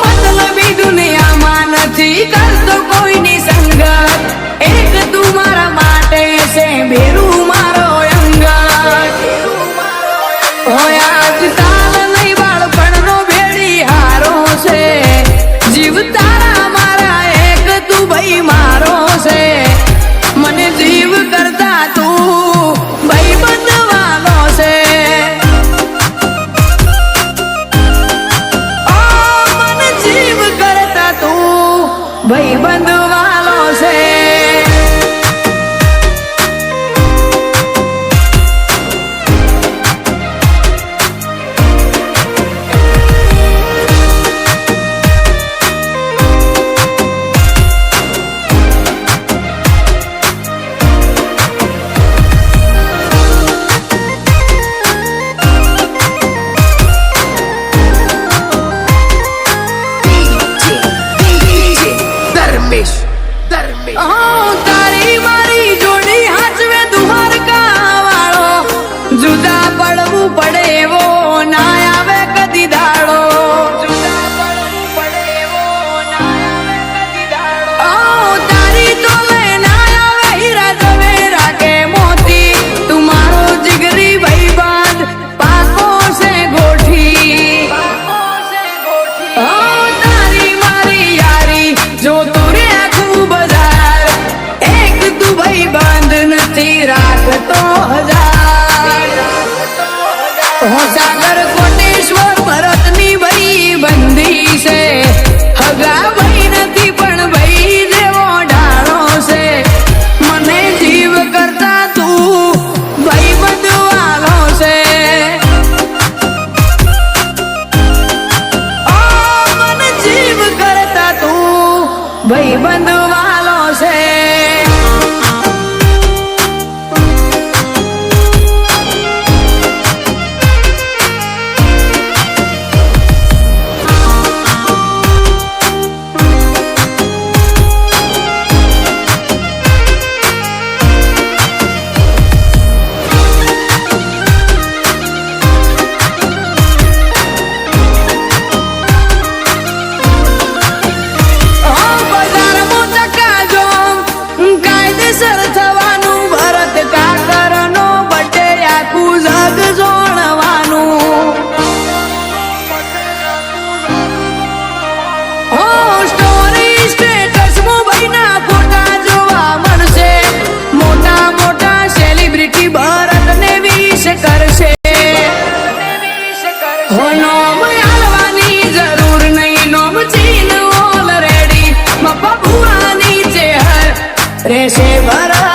मतलबी दुनियाમાં નથી કરતો કોઈની સંગત, એક તું મારા માટે છે બેરું મારો અંગત. હોય આજ તાલ નહીં બાળપણનો ભેડી હારો છે, જીવ તારા મારા એક તું ભાઈ મારો છે. મને જીવ કરતા તું ભાઈ બંધવાનો છે. ભાઈ બંધવાલો છે. તારી મારી જોડી હાચવે દ્વારકા વાળો, જુદા પડવું પડે એવો ના આવે કદી દાડો. જુદા પડવું પડે એવો ના આવે કદી દાડો. તારી તો લે ના આવે હીરા ઝવેરા કે મોતી, તું મારો જીગરી ભાઈબંધ પાકો છે ગોઠી. તારી મારી યારી જો તું રે ખૂબ બંધ નથી રાખતો હજાર. સાગર કોટેશ્વર ભરતની ભાઈ બંધી છે, હગા ભાઈ નથી પણ ભાઈ જેવો ડાળો છે. મને જીવ કરતા તું ભાઈ બંધવાલો છે. મને જીવ કરતા તું ભાઈ બંધવાલો છે. રહેશે ભરા